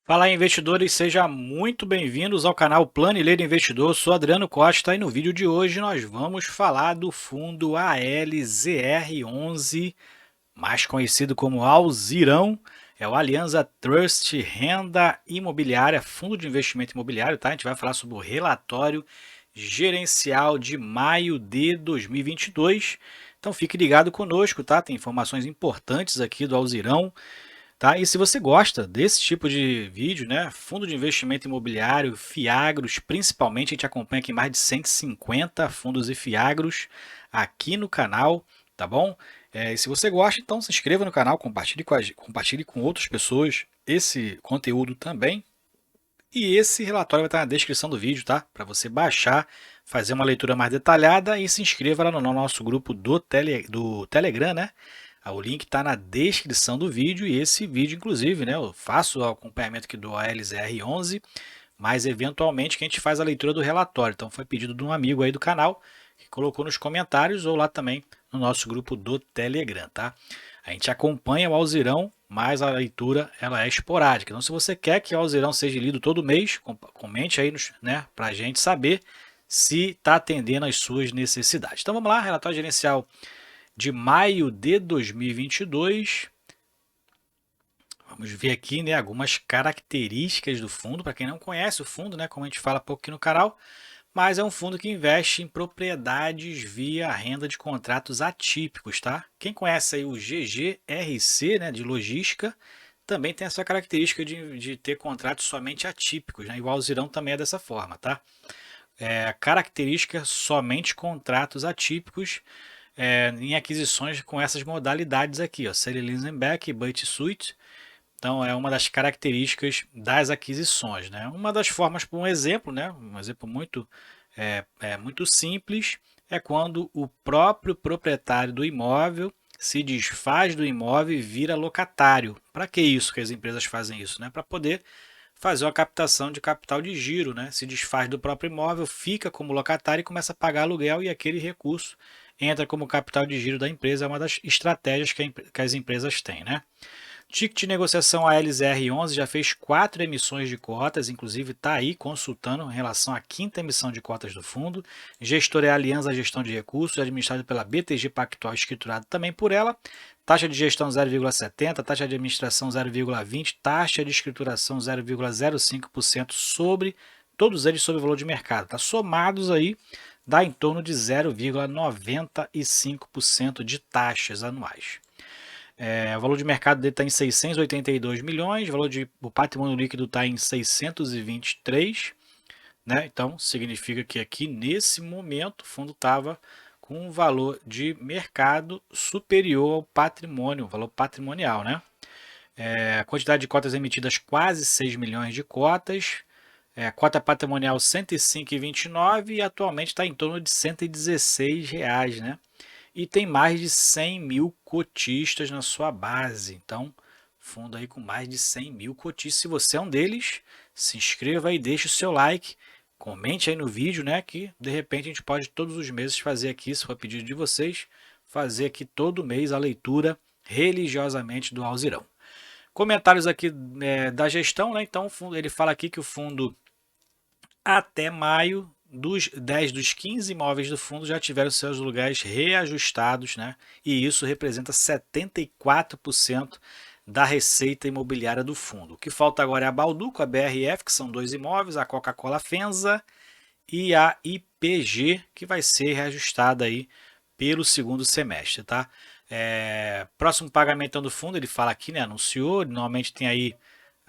Fala aí, investidores, sejam muito bem-vindos ao canal Planileiro Investidor. Eu sou Adriano Costa e no vídeo de hoje nós vamos falar do fundo ALZR11, mais conhecido como Alzirão. É o Alianza Trust Renda Imobiliária, fundo de investimento imobiliário, tá? A gente vai falar sobre o relatório gerencial de maio de 2022. Então fique ligado conosco, tá? Tem informações importantes aqui do Alzirão. Tá? E se você gosta desse tipo de vídeo, né, fundo de investimento imobiliário, fiagros, principalmente, a gente acompanha aqui mais de 150 fundos e fiagros aqui no canal, tá bom? E se você gosta, então se inscreva no canal, compartilhe com outras pessoas esse conteúdo também. E esse relatório vai estar na descrição do vídeo, tá? Para você baixar, fazer uma leitura mais detalhada e se inscreva lá no nosso grupo do Telegram, né? O link está na descrição do vídeo e esse vídeo, inclusive, né? Eu faço o acompanhamento aqui do ALZR11, mas eventualmente que a gente faz a leitura do relatório. Então foi pedido de um amigo aí do canal que colocou nos comentários ou lá também no nosso grupo do Telegram, tá? A gente acompanha o Alzirão, mas a leitura ela é esporádica. Então, se você quer que o Alzirão seja lido todo mês, comente aí, né, para a gente saber se está atendendo às suas necessidades. Então, vamos lá, relatório gerencial de maio de 2022. Vamos ver aqui, né, algumas características do fundo. Para quem não conhece o fundo, né, como a gente fala pouco aqui no canal, mas é um fundo que investe em propriedades via renda de contratos atípicos, tá? Quem conhece aí o GGRC, né, de logística, também tem essa característica de ter contratos somente atípicos, né? E o Alzirão também é dessa forma, tá? Característica somente contratos atípicos em aquisições com essas modalidades aqui, ó, Sale Leaseback e Buy-to-Suit. Então é uma das características das aquisições, né? Uma das formas, por um exemplo, né? Um exemplo muito simples é quando o próprio proprietário do imóvel se desfaz do imóvel e vira locatário. Para que isso que as empresas fazem isso, né? Para poder fazer uma captação de capital de giro, né? Se desfaz do próprio imóvel, fica como locatário e começa a pagar aluguel e aquele recurso entra como capital de giro da empresa. É uma das estratégias que as empresas têm, né? Ticket de negociação ALZR11 já fez 4 emissões de cotas, inclusive está aí consultando em relação à quinta emissão de cotas do fundo. Gestor é a Aliança Gestão de Recursos, administrado pela BTG Pactual, escriturado também por ela. Taxa de gestão 0,70, taxa de administração 0,20, taxa de escrituração 0,05% sobre todos eles sobre o valor de mercado. Tá? Somados aí, dá em torno de 0,95% de taxas anuais. O valor de mercado dele está em 682 milhões, o patrimônio líquido está em 623, né? Então significa que aqui nesse momento o fundo estava com um valor de mercado superior ao patrimônio, o valor patrimonial, né? A quantidade de cotas emitidas quase 6 milhões de cotas, a cota patrimonial 105,29 e atualmente está em torno de R$ 116, né? E tem mais de 100 mil cotistas na sua base. Então, fundo aí com mais de 100 mil cotistas. Se você é um deles, se inscreva e deixe o seu like. Comente aí no vídeo, né? Que de repente a gente pode todos os meses fazer aqui, se for pedido de vocês, fazer aqui todo mês a leitura religiosamente do Alzirão. Comentários aqui da gestão, né? Então ele fala aqui que o fundo até maio, 10 dos 15 imóveis do fundo já tiveram seus lugares reajustados, né? E isso representa 74% da receita imobiliária do fundo. O que falta agora é a Balduco, a BRF, que são 2 imóveis, a Coca-Cola Fenza e a IPG, que vai ser reajustada aí pelo segundo semestre, tá? Próximo pagamento do fundo, ele fala aqui, né? Anunciou, normalmente tem aí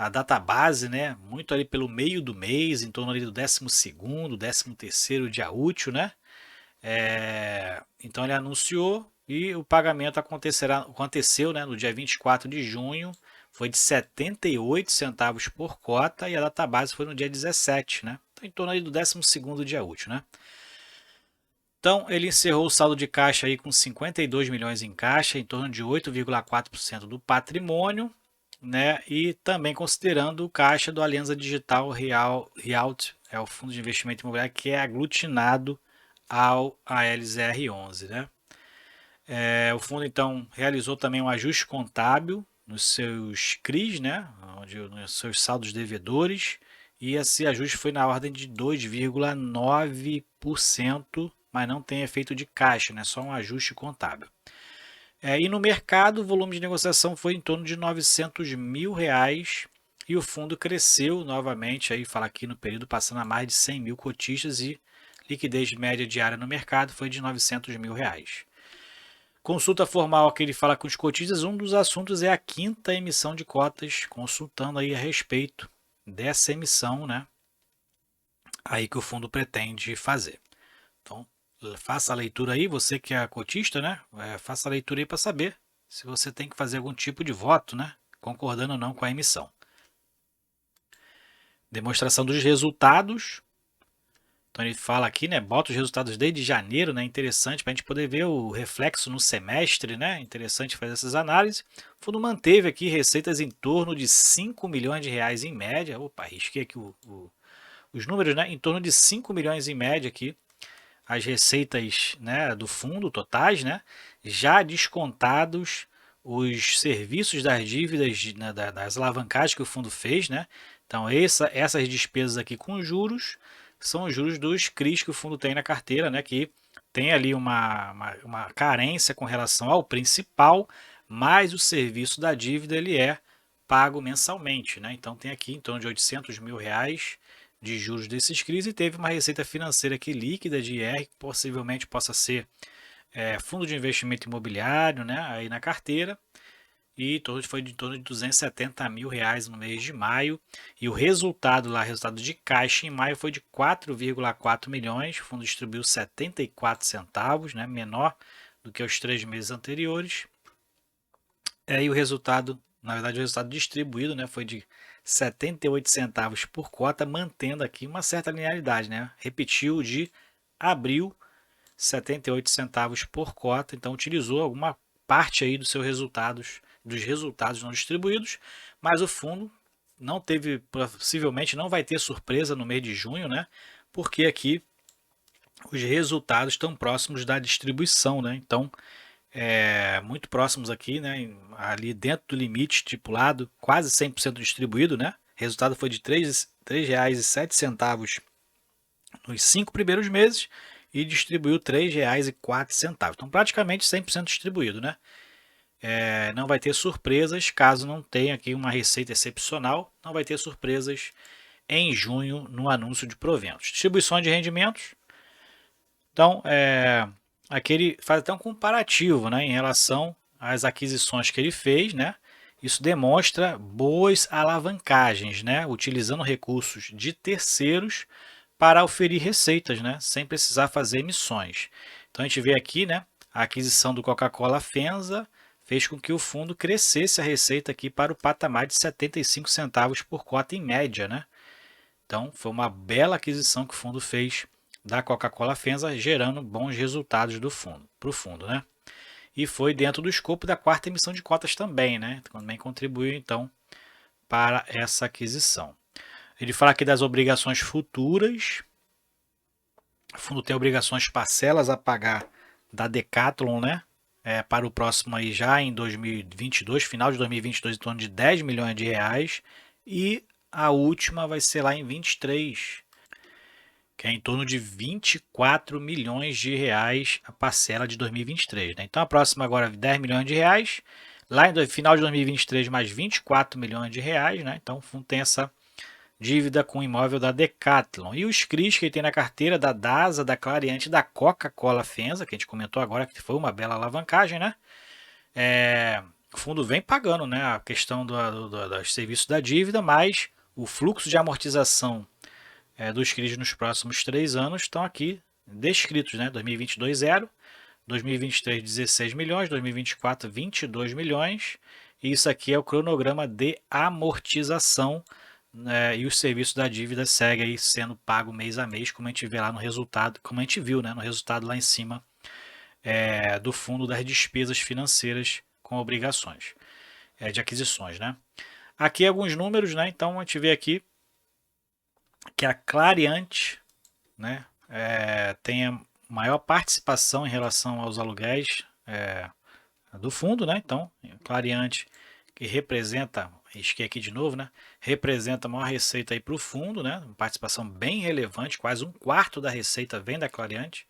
a database, né? Muito ali pelo meio do mês, em torno ali do 12º, 13º dia útil, né? Então ele anunciou e o pagamento aconteceu, né, no dia 24 de junho, foi de 78 centavos por cota e a database foi no dia 17, né? Então, em torno ali do 12º dia útil, né? Então, ele encerrou o saldo de caixa aí com 52 milhões em caixa, em torno de 8,4% do patrimônio, né? E também considerando o caixa do Alianza Digital Rialt, é o fundo de investimento imobiliário que é aglutinado ao ALZR11, né? O fundo então realizou também um ajuste contábil nos seus CRIs, né? nos seus saldos devedores, e esse ajuste foi na ordem de 2,9%, mas não tem efeito de caixa, né? Só um ajuste contábil. E no mercado, o volume de negociação foi em torno de R$900 mil, e o fundo cresceu novamente, aí fala aqui no período, passando a mais de 100 mil cotistas, e liquidez média diária no mercado foi de R$900 mil. Consulta formal que ele fala com os cotistas, um dos assuntos é a 5ª emissão de cotas, consultando aí a respeito dessa emissão, né? Aí que o fundo pretende fazer. Então, faça a leitura aí, você que é cotista, né? Faça a leitura aí para saber se você tem que fazer algum tipo de voto, né? Concordando ou não com a emissão. Demonstração dos resultados. Então ele fala aqui, né? Bota os resultados desde janeiro, né? Interessante para a gente poder ver o reflexo no semestre, né? Interessante fazer essas análises. O fundo manteve aqui receitas em torno de R$5 milhões em média. Opa, risquei aqui os números, né? Em torno de 5 milhões em média aqui. As receitas, né, do fundo totais, né? Já descontados os serviços das dívidas, né, das alavancagens que o fundo fez, né? Então essas despesas aqui com juros são os juros dos CRIs que o fundo tem na carteira, né, que tem ali uma carência com relação ao principal, mas o serviço da dívida ele é pago mensalmente, né? Então tem aqui em torno de R$800 mil de juros desses CRIs, e teve uma receita financeira aqui líquida de IR, que possivelmente possa ser fundo de investimento imobiliário, né, aí na carteira, e foi de torno de R$270 mil no mês de maio, e o resultado de caixa em maio foi de 4,4 milhões, o fundo distribuiu 74 centavos, né, menor do que os 3 meses anteriores, e o resultado, na verdade o resultado distribuído, né, foi de 78 centavos por cota, mantendo aqui uma certa linearidade, né, repetiu de abril, 78 centavos por cota, então utilizou alguma parte aí dos resultados não distribuídos, mas o fundo não teve, possivelmente não vai ter surpresa no mês de junho, né? Porque aqui os resultados estão próximos da distribuição, né? Então, muito próximos aqui, né? Ali dentro do limite estipulado, quase 100% distribuído, né? O resultado foi de R$ 3,07 nos 5 primeiros meses, e distribuiu R$ 3,04. Então, praticamente 100% distribuído, né? Não vai ter surpresas, caso não tenha aqui uma receita excepcional, não vai ter surpresas em junho no anúncio de proventos. Distribuição de rendimentos. Então, aqui ele faz até um comparativo, né, em relação às aquisições que ele fez, né? Isso demonstra boas alavancagens, né, utilizando recursos de terceiros para oferir receitas, né, sem precisar fazer emissões. Então a gente vê aqui, né, a aquisição do Coca-Cola FEMSA fez com que o fundo crescesse a receita aqui para o patamar de 75 centavos por cota em média, né? Então foi uma bela aquisição que o fundo fez da Coca-Cola FEMSA, gerando bons resultados para o fundo, né? E foi dentro do escopo da 4ª emissão de cotas também, né? Também contribuiu então para essa aquisição. Ele fala aqui das obrigações futuras. O fundo tem obrigações parcelas a pagar da Decathlon, né? Para o próximo aí já em 2022, final de 2022, em torno de R$10 milhões, e a última vai ser lá em 23, que é em torno de R$24 milhões a parcela de 2023, né? Então a próxima agora é R$10 milhões, lá no final de 2023 mais R$24 milhões, né? Então o fundo tem essa dívida com imóvel da Decathlon. E os CRIs que ele tem na carteira da DASA, da Clariante, da Coca-Cola FEMSA, que a gente comentou agora, que foi uma bela alavancagem, né? O fundo vem pagando, né, a questão dos serviços da dívida, mas o fluxo de amortização dos CRIs nos próximos 3 anos estão aqui descritos, né? 2022, 0. 2023, 16 milhões. 2024, 22 milhões. E isso aqui é o cronograma de amortização, e o serviço da dívida segue aí sendo pago mês a mês, como a gente vê lá no resultado, como a gente viu, né, no resultado lá em cima do fundo das despesas financeiras com obrigações de aquisições, né? Aqui alguns números, né? Então a gente vê aqui que a Clariante, né, tem a maior participação em relação aos aluguéis do fundo, né? Então, Clariante, que representa risquei aqui de novo, né? Representa a maior receita aí para o fundo, né? Uma participação bem relevante, quase 1/4 da receita vem da Clariante.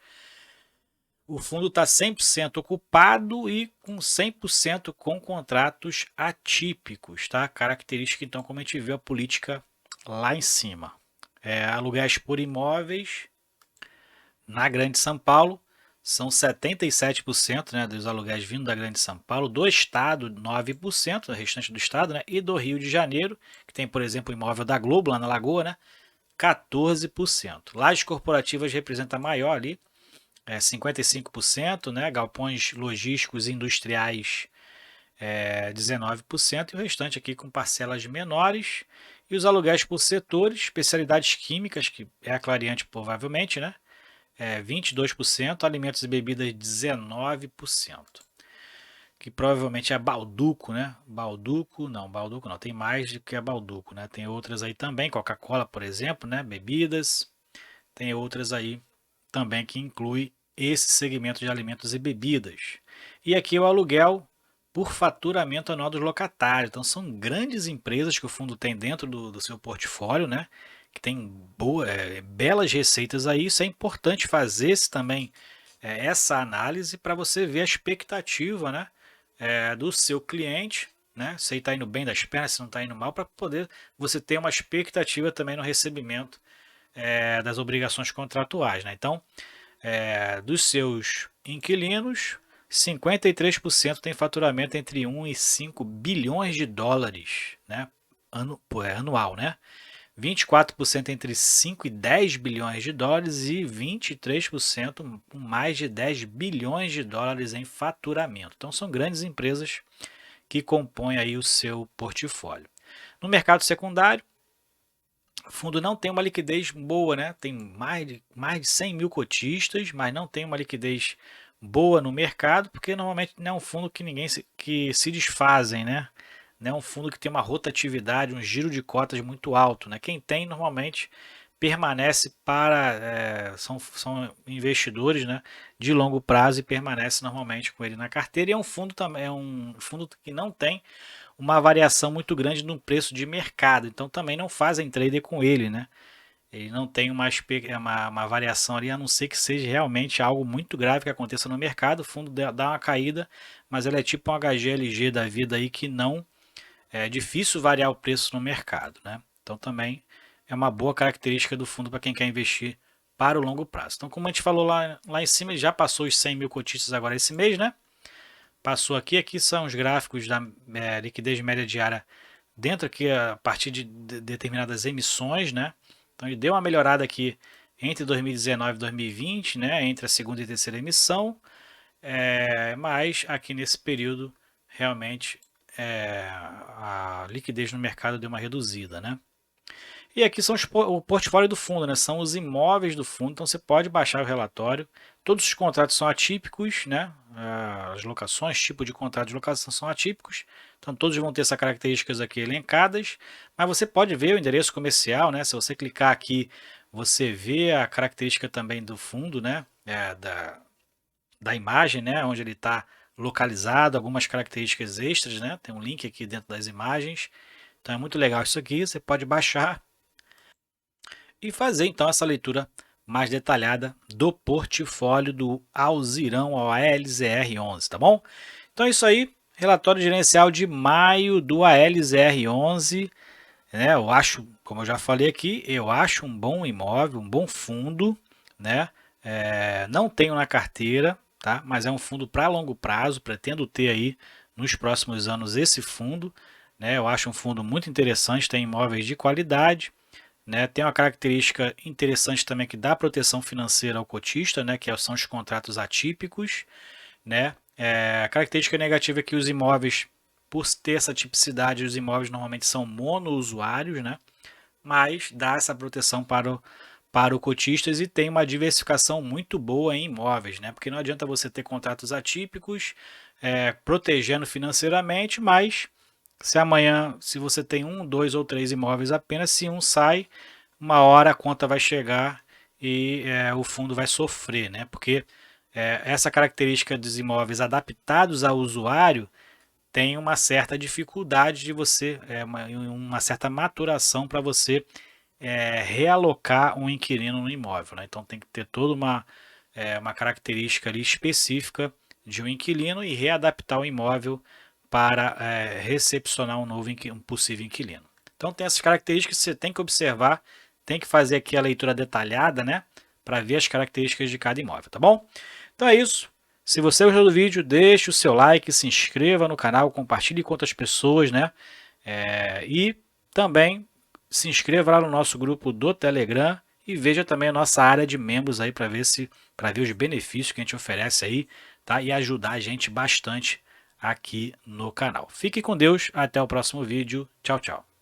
O fundo está 100% ocupado e com 100% com contratos atípicos, tá? Característica, então, como a gente viu a política lá em cima. Aluguéis por imóveis na Grande São Paulo são 77%, né, dos aluguéis vindo da Grande São Paulo, do estado 9%, o restante do estado, né, e do Rio de Janeiro, que tem, por exemplo, o imóvel da Globo lá na Lagoa, né, 14%. Lajes corporativas representa maior ali, 55%, né, galpões logísticos e industriais 19%, e o restante aqui com parcelas menores. E os aluguéis por setores, especialidades químicas, que é a Clariante provavelmente, né, 22%, alimentos e bebidas 19%. Que provavelmente é a Balduco, né? Balduco não, tem mais do que a Balduco, né? Tem outras aí também, Coca-Cola, por exemplo, né? Bebidas. Tem outras aí também que inclui esse segmento de alimentos e bebidas. E aqui o aluguel por faturamento anual dos locatários. Então são grandes empresas que o fundo tem dentro do seu portfólio, né? Que tem belas receitas aí. Isso é importante fazer também essa análise para você ver a expectativa, né, do seu cliente, né? Se ele está indo bem das pernas, se não está indo mal, para poder você ter uma expectativa também no recebimento das obrigações contratuais, né? Então, dos seus inquilinos, 53% tem faturamento entre 1 e 5 bilhões de dólares, né? Anual, né? 24% entre 5 e 10 bilhões de dólares e 23% com mais de 10 bilhões de dólares em faturamento. Então são grandes empresas que compõem aí o seu portfólio. No mercado secundário, o fundo não tem uma liquidez boa, né? Tem mais de 100 mil cotistas, mas não tem uma liquidez boa no mercado, porque normalmente não é um fundo que se desfazem, né? Não é um fundo que tem uma rotatividade, um giro de cotas muito alto, né? Quem tem normalmente permanece são investidores, né, de longo prazo e permanece normalmente com ele na carteira. E é um fundo também, é um fundo que não tem uma variação muito grande no preço de mercado, então também não fazem trader com ele, né? Ele não tem uma variação ali, a não ser que seja realmente algo muito grave que aconteça no mercado. O fundo dá uma caída, mas ele é tipo um HGLG da vida aí que não é difícil variar o preço no mercado, né? Então também é uma boa característica do fundo para quem quer investir para o longo prazo. Então, como a gente falou lá em cima, ele já passou os 100 mil cotistas agora esse mês, né? Passou aqui são os gráficos da liquidez média diária dentro aqui a partir de determinadas emissões, né? Então ele deu uma melhorada aqui entre 2019 e 2020, né? Entre a segunda e terceira emissão, mas aqui nesse período realmente a liquidez no mercado deu uma reduzida, né? E aqui são o portfólio do fundo, né? São os imóveis do fundo, então você pode baixar o relatório. Todos os contratos são atípicos, né? As locações, tipo de contrato de locação são atípicos, então todos vão ter essas características aqui elencadas, mas você pode ver o endereço comercial, né? Se você clicar aqui, você vê a característica também do fundo, né? Da imagem, né? Onde ele está localizado, algumas características extras, né? Tem um link aqui dentro das imagens, então é muito legal isso aqui, você pode baixar e fazer então essa leitura mais detalhada do portfólio do Alzirão ALZR11, tá bom? Então é isso aí, relatório gerencial de maio do ALZR11, né? Eu acho, como eu já falei aqui, eu acho um bom imóvel, um bom fundo, né? Não tenho na carteira, tá? Mas é um fundo para longo prazo, pretendo ter aí nos próximos anos esse fundo, né? Eu acho um fundo muito interessante, tem imóveis de qualidade, né? Tem uma característica interessante também que dá proteção financeira ao cotista, né? Que são os contratos atípicos, né? A característica negativa é que os imóveis, por ter essa tipicidade, os imóveis normalmente são monousuários, né? Mas dá essa proteção para o cotistas e tem uma diversificação muito boa em imóveis, né? Porque não adianta você ter contratos atípicos protegendo financeiramente, mas se amanhã, se você tem 1, 2 ou 3 imóveis apenas, se um sai, uma hora a conta vai chegar e o fundo vai sofrer, né? Porque essa característica dos imóveis adaptados ao usuário tem uma certa dificuldade de você, uma certa maturação para você realocar um inquilino no imóvel, né? Então tem que ter toda uma característica ali específica de um inquilino e readaptar o imóvel para recepcionar um possível inquilino. Então tem essas características que você tem que observar, tem que fazer aqui a leitura detalhada, né? Para ver as características de cada imóvel, tá bom? Então é isso. Se você gostou do vídeo, deixe o seu like, se inscreva no canal, compartilhe com outras pessoas, né? E também se inscreva lá no nosso grupo do Telegram e veja também a nossa área de membros aí para ver os benefícios que a gente oferece aí, tá? E ajudar a gente bastante aqui no canal. Fique com Deus, até o próximo vídeo. Tchau, tchau.